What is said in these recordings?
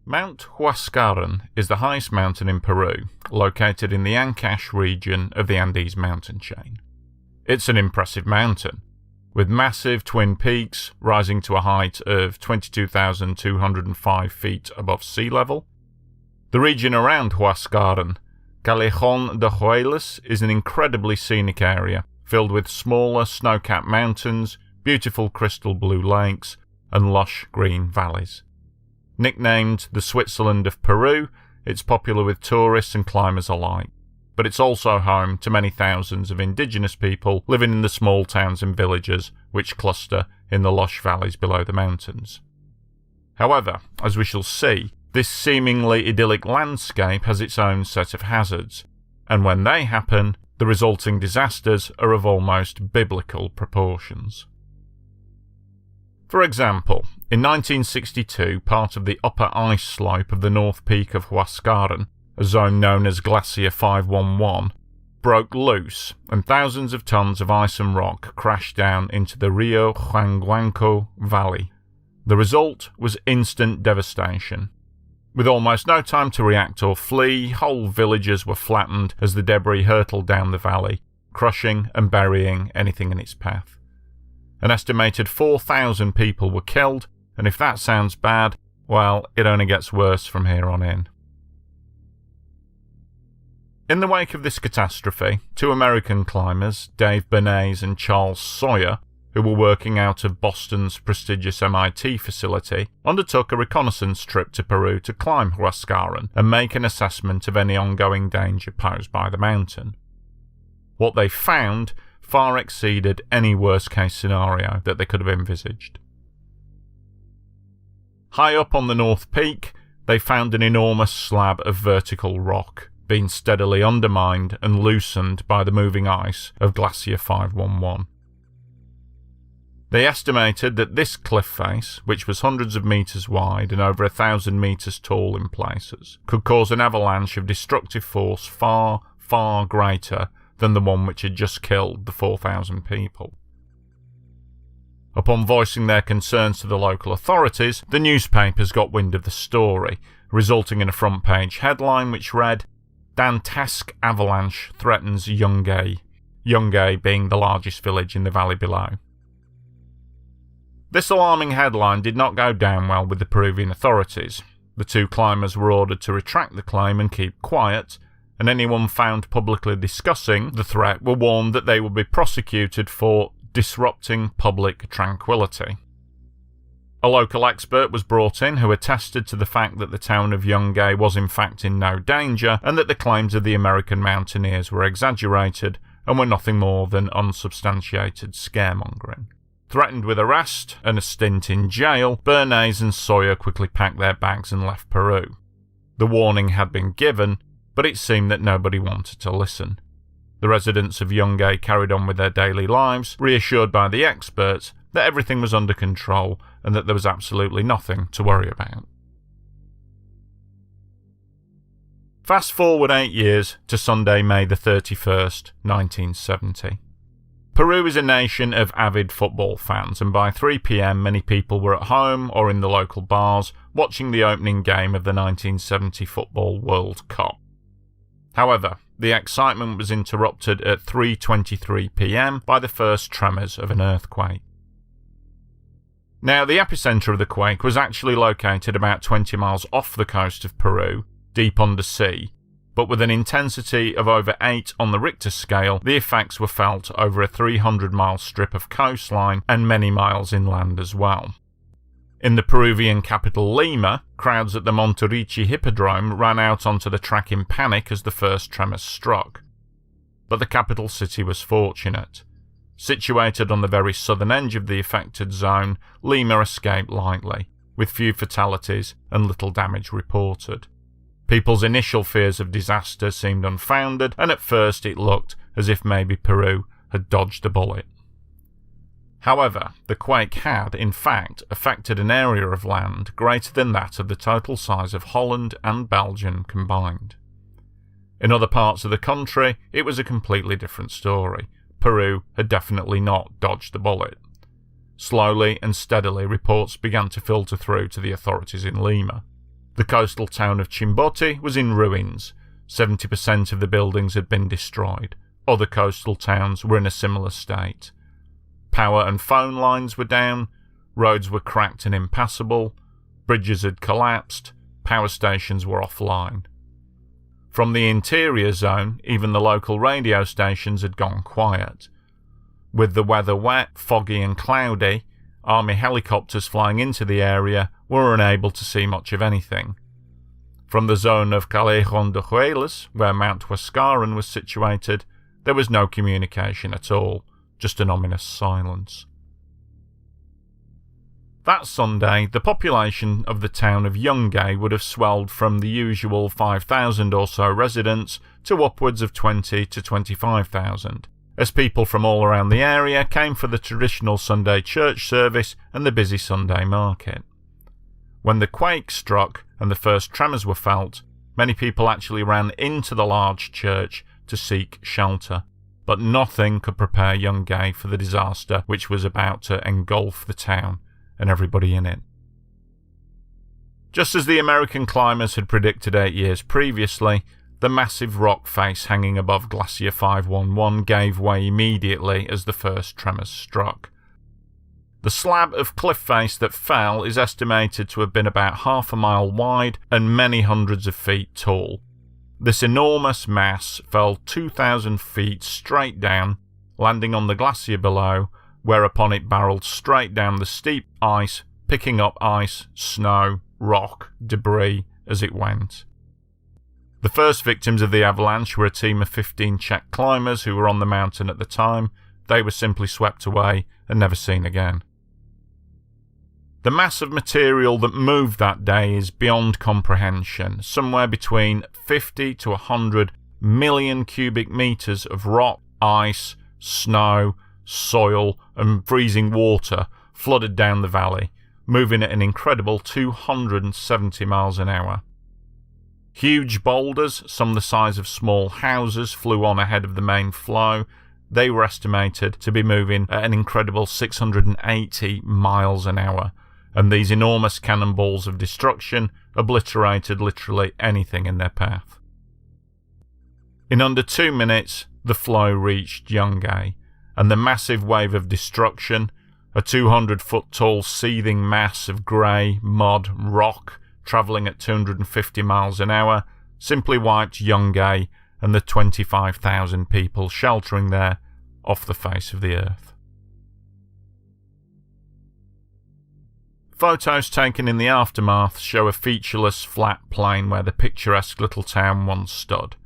Mount Huascaran is the highest mountain in Peru, located in the Ancash region of the Andes mountain chain. It's an impressive mountain, with massive twin peaks rising to a height of 22,205 feet above sea level. The region around Huascaran, Callejón de Huelas, is an incredibly scenic area, filled with smaller snow-capped mountains, beautiful crystal blue lakes, and lush green valleys. Nicknamed the Switzerland of Peru, it's popular with tourists and climbers alike, but it's also home to many thousands of indigenous people living in the small towns and villages which cluster in the lush valleys below the mountains. However, as we shall see, this seemingly idyllic landscape has its own set of hazards, and when they happen, the resulting disasters are of almost biblical proportions. For example, in 1962, part of the upper ice slope of the north peak of Huascaran, a zone known as Glacier 511, broke loose, and thousands of tons of ice and rock crashed down into the Rio Huanguanco Valley. The result was instant devastation. With almost no time to react or flee, whole villages were flattened as the debris hurtled down the valley, crushing and burying anything in its path. An estimated 4,000 people were killed, and if that sounds bad, well, it only gets worse from here on in. In the wake of this catastrophe, two American climbers, Dave Bernays and Charles Sawyer, who were working out of Boston's prestigious MIT facility, undertook a reconnaissance trip to Peru to climb Huascaran and make an assessment of any ongoing danger posed by the mountain. What they found far exceeded any worst-case scenario that they could have envisaged. High up on the North Peak, they found an enormous slab of vertical rock, being steadily undermined and loosened by the moving ice of Glacier 511. They estimated that this cliff face, which was hundreds of meters wide and over 1,000 meters tall in places, could cause an avalanche of destructive force far, far greater than the one which had just killed the 4,000 people. Upon voicing their concerns to the local authorities, the newspapers got wind of the story, resulting in a front-page headline which read, "Dantesque avalanche threatens Yungay," Yungay being the largest village in the valley below. This alarming headline did not go down well with the Peruvian authorities. The two climbers were ordered to retract the claim and keep quiet, and anyone found publicly discussing the threat were warned that they would be prosecuted for disrupting public tranquility. A local expert was brought in who attested to the fact that the town of Yungay was in fact in no danger and that the claims of the American mountaineers were exaggerated and were nothing more than unsubstantiated scaremongering. Threatened with arrest and a stint in jail, Bernays and Sawyer quickly packed their bags and left Peru. The warning had been given, but it seemed that nobody wanted to listen. The residents of Yungay carried on with their daily lives, reassured by the experts that everything was under control and that there was absolutely nothing to worry about. Fast forward 8 years to Sunday, May the 31st, 1970. Peru is a nation of avid football fans, and by 3 p.m. many people were at home or in the local bars watching the opening game of the 1970 Football World Cup. However, the excitement was interrupted at 3:23 p.m. by the first tremors of an earthquake. Now, the epicenter of the quake was actually located about 20 miles off the coast of Peru, deep undersea, but with an intensity of over 8 on the Richter scale, the effects were felt over a 300-mile strip of coastline and many miles inland as well. In the Peruvian capital Lima, crowds at the Monterrichi Hippodrome ran out onto the track in panic as the first tremors struck. But the capital city was fortunate. Situated on the very southern edge of the affected zone, Lima escaped lightly, with few fatalities and little damage reported. People's initial fears of disaster seemed unfounded, and at first it looked as if maybe Peru had dodged a bullet. However, the quake had, in fact, affected an area of land greater than that of the total size of Holland and Belgium combined. In other parts of the country, it was a completely different story. Peru had definitely not dodged the bullet. Slowly and steadily, reports began to filter through to the authorities in Lima. The coastal town of Chimbote was in ruins. 70% of the buildings had been destroyed. Other coastal towns were in a similar state. Power and phone lines were down, roads were cracked and impassable, bridges had collapsed, power stations were offline. From the interior zone, even the local radio stations had gone quiet. With the weather wet, foggy and cloudy, army helicopters flying into the area were unable to see much of anything. From the zone of Callejon de Huelas, where Mount Huascaran was situated, there was no communication at all, just an ominous silence. That Sunday, the population of the town of Yungay would have swelled from the usual 5,000 or so residents to upwards of 20 to 25,000, as people from all around the area came for the traditional Sunday church service and the busy Sunday market. When the quake struck and the first tremors were felt, many people actually ran into the large church to seek shelter, but nothing could prepare Yungay for the disaster which was about to engulf the town and everybody in it. Just as the American climbers had predicted 8 years previously, the massive rock face hanging above Glacier 511 gave way immediately as the first tremors struck. The slab of cliff face that fell is estimated to have been about half a mile wide and many hundreds of feet tall. This enormous mass fell 2,000 feet straight down, landing on the glacier below, whereupon it barreled straight down the steep ice, picking up ice, snow, rock, debris as it went. The first victims of the avalanche were a team of 15 Czech climbers who were on the mountain at the time. They were simply swept away and never seen again. The mass of material that moved that day is beyond comprehension, somewhere between 50 to 100 million cubic meters of rock, ice, snow, soil and freezing water flooded down the valley, moving at an incredible 270 miles an hour. Huge boulders, some the size of small houses, flew on ahead of the main flow. They were estimated to be moving at an incredible 680 miles an hour, and these enormous cannonballs of destruction obliterated literally anything in their path. In under 2 minutes, the flow reached Yungay, and the massive wave of destruction, a 200-foot-tall seething mass of grey, mud, rock, travelling at 250 miles an hour, simply wiped Yungay and the 25,000 people sheltering there off the face of the earth. Photos taken in the aftermath show a featureless flat plain where the picturesque little town once stood.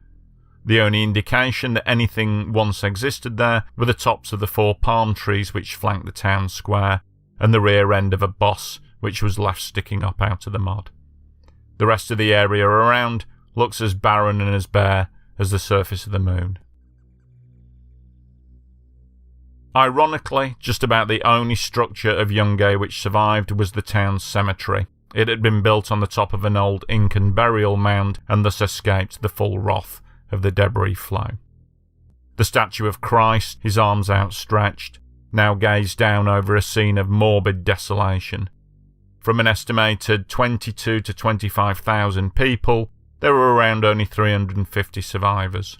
The only indication that anything once existed there were the tops of the 4 palm trees which flanked the town square, and the rear end of a bus which was left sticking up out of the mud. The rest of the area around looks as barren and as bare as the surface of the moon. Ironically, just about the only structure of Yungay which survived was the town's cemetery. It had been built on the top of an old Incan burial mound and thus escaped the full wrath of the debris flow. The statue of Christ, his arms outstretched, now gazed down over a scene of morbid desolation. From an estimated 22 to 25,000 people, there were around only 350 survivors.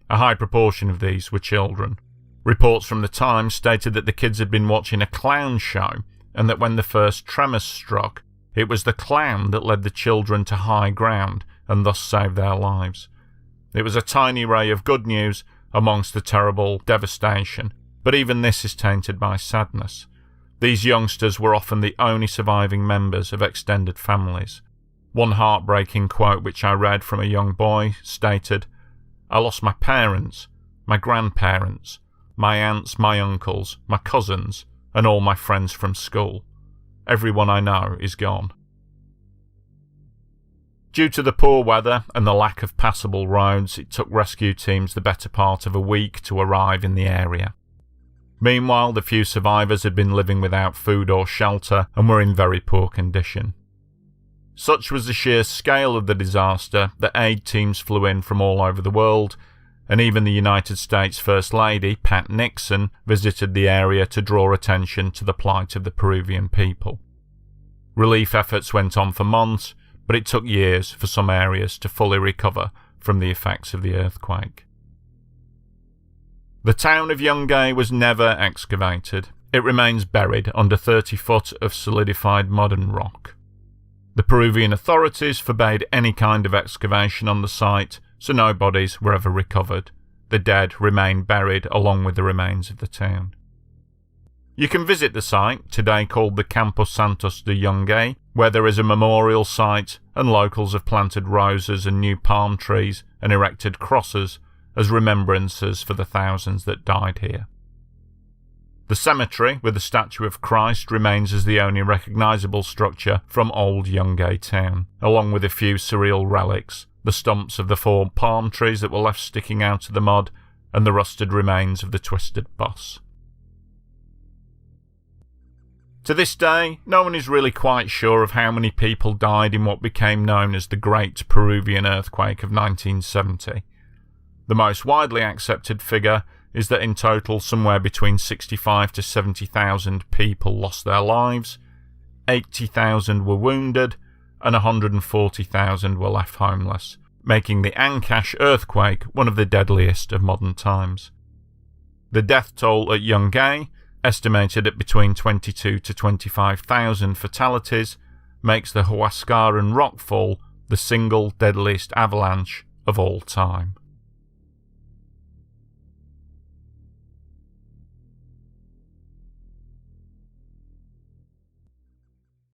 A high proportion of these were children. Reports from the time stated that the kids had been watching a clown show, and that when the first tremors struck, it was the clown that led the children to high ground and thus saved their lives. It was a tiny ray of good news amongst the terrible devastation, but even this is tainted by sadness. These youngsters were often the only surviving members of extended families. One heartbreaking quote which I read from a young boy stated, "I lost my parents, my grandparents, my aunts, my uncles, my cousins, and all my friends from school. Everyone I know is gone." Due to the poor weather and the lack of passable roads, it took rescue teams the better part of a week to arrive in the area. Meanwhile, the few survivors had been living without food or shelter and were in very poor condition. Such was the sheer scale of the disaster that aid teams flew in from all over the world, and even the United States First Lady, Pat Nixon, visited the area to draw attention to the plight of the Peruvian people. Relief efforts went on for months, but it took years for some areas to fully recover from the effects of the earthquake. The town of Yungay was never excavated. It remains buried under 30 foot of solidified modern rock. The Peruvian authorities forbade any kind of excavation on the site, so no bodies were ever recovered. The dead remain buried along with the remains of the town. You can visit the site, today called the Campos Santos de Yungay, where there is a memorial site and locals have planted roses and new palm trees and erected crosses as remembrances for the thousands that died here. The cemetery with the statue of Christ remains as the only recognisable structure from old Yungay town, along with a few surreal relics, the stumps of the 4 palm trees that were left sticking out of the mud, and the rusted remains of the twisted bus. To this day, no one is really quite sure of how many people died in what became known as the Great Peruvian Earthquake of 1970. The most widely accepted figure is that in total somewhere between 65 to 70,000 people lost their lives, 80,000 were wounded, and 140,000 were left homeless, making the Ancash earthquake one of the deadliest of modern times. The death toll at Yungay, estimated at between 22 to 25,000 fatalities, makes the Huascaran rockfall the single deadliest avalanche of all time.